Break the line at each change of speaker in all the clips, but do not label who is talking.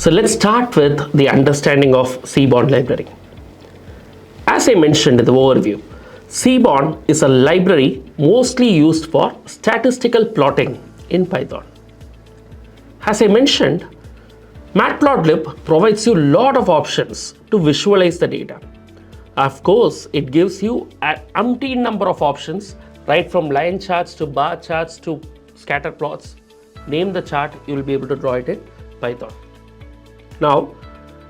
So let's start with the understanding of Seaborn Library. As I mentioned in the overview, Seaborn is a library mostly used for statistical plotting in Python. As I mentioned, Matplotlib provides you a lot of options to visualize the data. Of course, it gives you an umpteen number of options, right from line charts to bar charts to scatter plots. Name the chart, you will be able to draw it in Python. Now,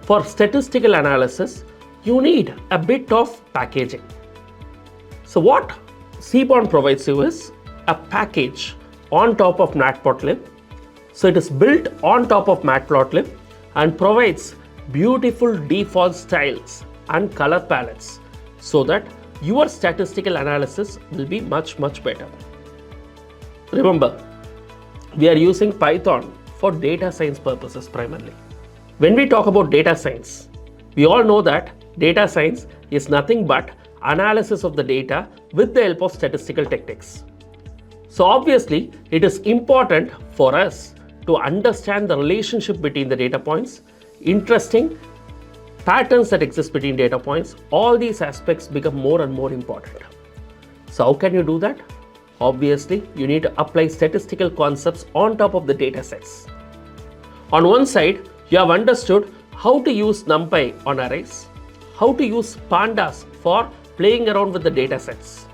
for statistical analysis, you need a bit of packaging. So what Seaborn provides you is a package on top of Matplotlib. So it is built on top of Matplotlib and provides beautiful default styles and color palettes so that your statistical analysis will be much better. Remember, we are using Python for data science purposes primarily. When we talk about data science, we all know that data science is nothing but analysis of the data with the help of statistical techniques. So obviously, it is important for us to understand the relationship between the data points, interesting patterns that exist between data points. All these aspects become more and more important. So how can you do that? Obviously, you need to apply statistical concepts on top of the data sets. On one side, you have understood how to use NumPy on arrays, how to use pandas for playing around with the data sets.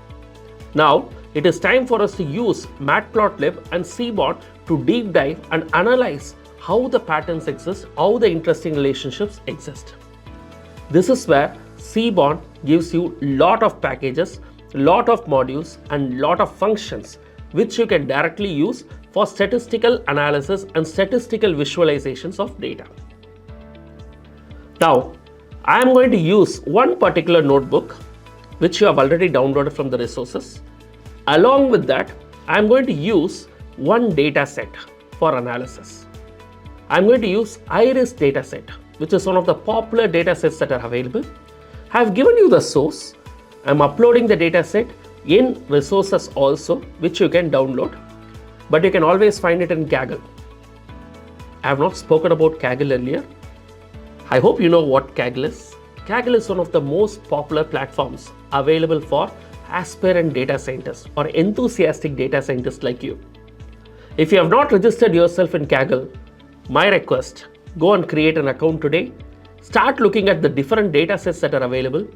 Now, it is time for us to use Matplotlib and Seaborn to deep dive and analyze how the patterns exist, how the interesting relationships exist. This is where Seaborn gives you a lot of packages, lot of modules and lot of functions which you can directly use for statistical analysis and statistical visualizations of data. Now, I am going to use one particular notebook which you have already downloaded from the resources. Along with that, I am going to use one data set for analysis. I am going to use Iris dataset, which is one of the popular data sets that are available. I have given you the source. I am uploading the data set in resources also, which you can download, but you can always find it in Kaggle. I have not spoken about Kaggle earlier. I hope you know what Kaggle is. Kaggle is one of the most popular platforms available for aspirant data scientists or enthusiastic data scientists like you. If you have not registered yourself in Kaggle, my request, go and create an account today. Start looking at the different data sets that are available.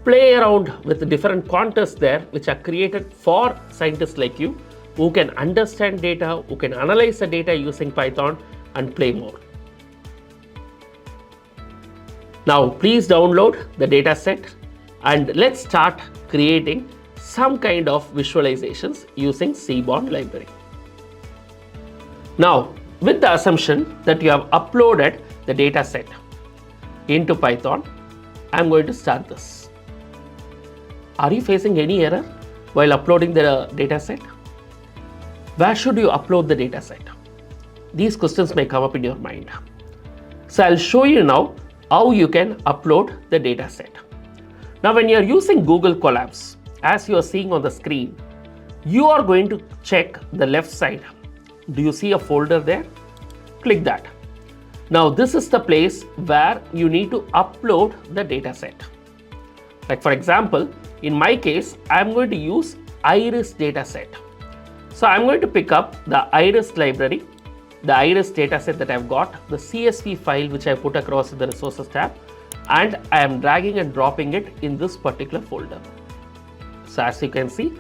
Play around with the different contests there which are created for scientists like you who can understand data, who can analyze the data using Python and play more. Now please download the data set and let's start creating some kind of visualizations using Seaborn Library. Now, with the assumption that you have uploaded the data set into Python, I'm going to start this. Are you facing any error while uploading the data set? Where should you upload the data set? These questions may come up in your mind. So I'll show you now how you can upload the data set. Now when you are using Google Colabs, as you are seeing on the screen, you are going to check the left side. Do you see a folder there? Click that. Now this is the place where you need to upload the data set. Like for example, in my case, I'm going to use Iris dataset. So I'm going to pick up the Iris library, the Iris dataset that I've got, the CSV file which I put across in the resources tab, and I am dragging and dropping it in this particular folder. So as you can see,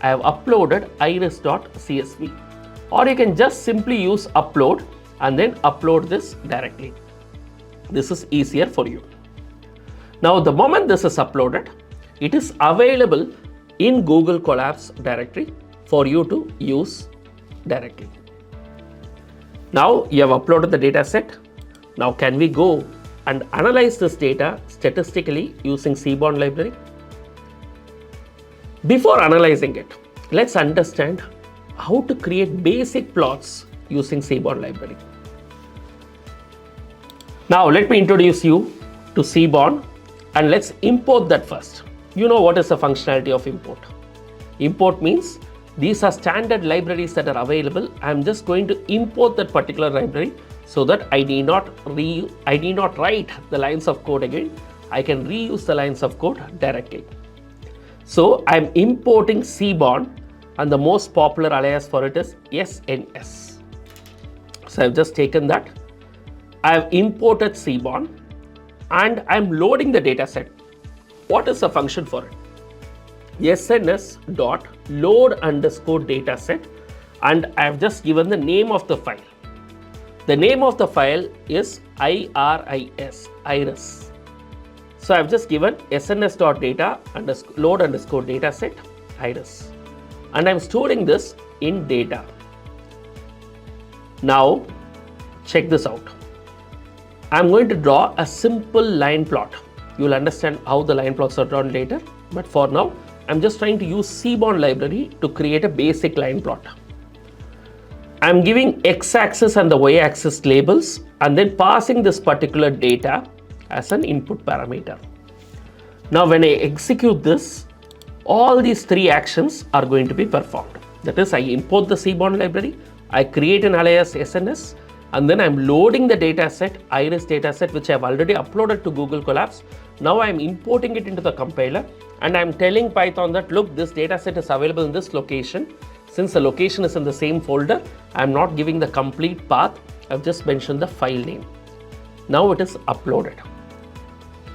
I have uploaded iris.csv, or you can just simply use upload and then upload this directly. This is easier for you. Now the moment this is uploaded, it is available in Google Colabs directory for you to use directly. Now you have uploaded the data set. Now can we go and analyze this data statistically using Seaborn Library? Before analyzing it, let's understand how to create basic plots using Seaborn Library. Now let me introduce you to Seaborn and let's import that first. You know what is the functionality of import. Import means these are standard libraries that are available. I'm just going to import that particular library so that I need not write the lines of code again. I can reuse the lines of code directly. So I'm importing Seaborn, and the most popular alias for it is SNS. So I've just taken that. I've imported Seaborn and I'm loading the data set. What is the function for it? SNS dot load underscore data set, and I've just given the name of the file. The name of the file is iris. So I've just given SNS dot data load underscore data set iris, and I'm storing this in data. Now check this out. I'm going to draw a simple line plot. You'll understand how the line plots are drawn later, but for now I'm just trying to use Seaborn library to create a basic line plot. I'm giving x-axis and the y-axis labels and then passing this particular data as an input parameter. Now when I execute this, all these three actions are going to be performed. That is, I import the Seaborn library, I create an alias SNS, and then I'm loading the dataset, iris dataset, which I've already uploaded to Google Colabs. Now I'm importing it into the compiler and I'm telling Python that, look, this dataset is available in this location. Since the location is in the same folder, I'm not giving the complete path. I've just mentioned the file name. Now it is uploaded.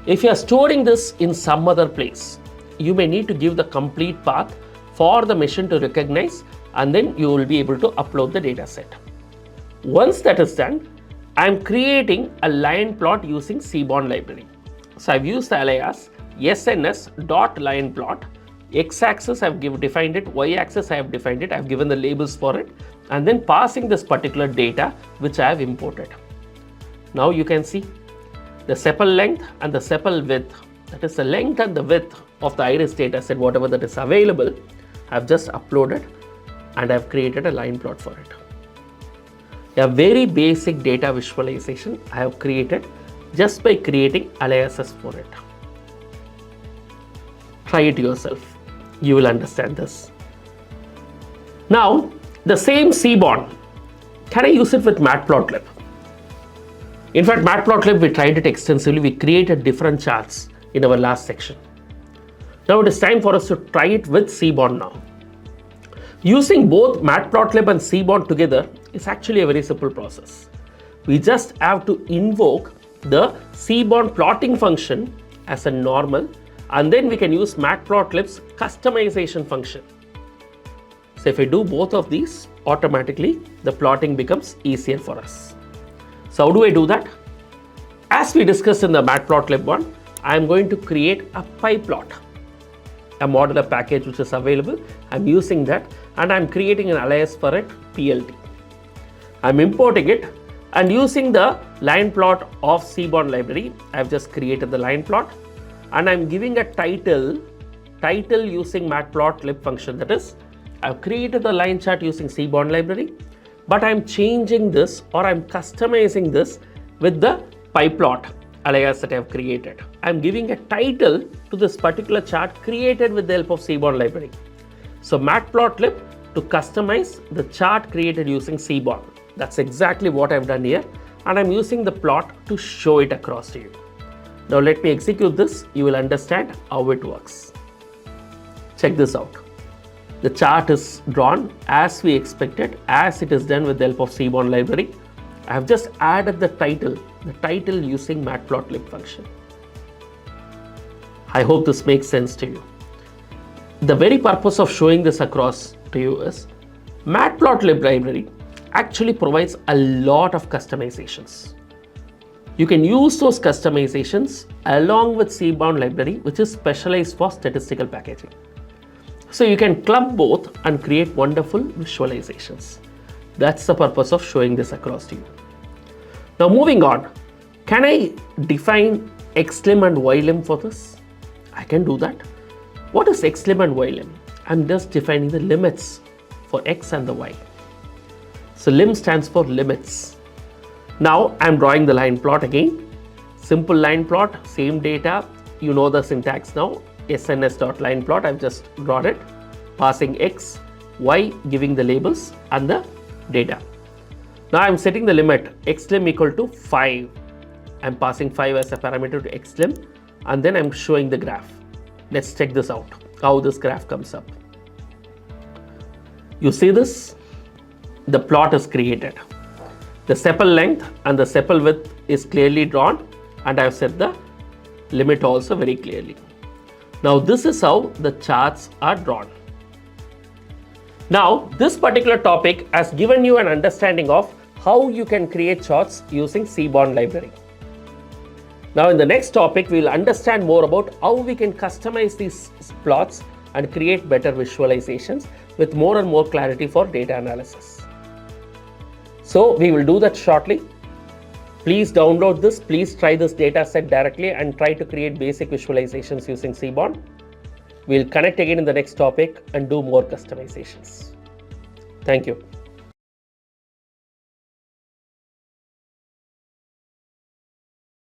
If you are storing this in some other place, you may need to give the complete path for the machine to recognize, and then you will be able to upload the dataset. Once that is done, I'm creating a line plot using Seaborn library. So I've used the alias SNS.lineplot. X-axis I've defined it, y-axis I have defined it, I've given the labels for it, and then passing this particular data which I have imported. Now you can see the sepal length and the sepal width, that is the length and the width of the iris dataset, whatever that is available, I've just uploaded and I've created a line plot for it. A very basic data visualization I have created just by creating aliases for it. Try it yourself. You will understand this. Now, the same Seaborn, can I use it with Matplotlib? In fact, Matplotlib, we tried it extensively. We created different charts in our last section. Now it is time for us to try it with Seaborn now. Using both Matplotlib and Seaborn together is actually a very simple process. We just have to invoke the Seaborn plotting function as a normal, and then we can use Matplotlib's customization function. So if I do both of these, automatically the plotting becomes easier for us. So how do I do that? As we discussed in the Matplotlib one, I am going to create a PyPlot, a modular package which is available. I'm using that and I'm creating an alias for it, PLT. I'm importing it and using the line plot of Seaborn library, I've just created the line plot and I'm giving a title using Matplotlib function. That is, I've created the line chart using Seaborn library, but I'm changing this or I'm customizing this with the PyPlot alias that I've created. I'm giving a title to this particular chart created with the help of Seaborn library. So Matplotlib to customize the chart created using Seaborn. That's exactly what I've done here, and I'm using the plot to show it across to you. Now let me execute this. You will understand how it works. Check this out. The chart is drawn as we expected, as it is done with the help of Seaborn library. I have just added the title using Matplotlib function. I hope this makes sense to you. The very purpose of showing this across to you is Matplotlib library actually provides a lot of customizations. You can use those customizations along with Seaborn library, which is specialized for statistical packaging. So you can club both and create wonderful visualizations. That's the purpose of showing this across to you. Now moving on, can I define xlim and ylim for this? I can do that. What is xlim and ylim? I'm just defining the limits for x and the y. So lim stands for limits. Now I'm drawing the line plot again. Simple line plot, same data. You know the syntax now. SNS.lineplot, I've just drawn it, passing x, y, giving the labels and the data. Now I'm setting the limit xlim equal to 5. I'm passing 5 as a parameter to xlim, and then I'm showing the graph. Let's check this out, how this graph comes up. You see this? The plot is created. The sepal length and the sepal width is clearly drawn, and I have set the limit also very clearly. Now this is how the charts are drawn. Now this particular topic has given you an understanding of how you can create charts using Seaborn Library. Now in the next topic, we will understand more about how we can customize these plots and create better visualizations with more and more clarity for data analysis. So we will do that shortly. Please download this. Please try this data set directly and try to create basic visualizations using Seaborn. We'll connect again in the next topic and do more customizations. Thank you.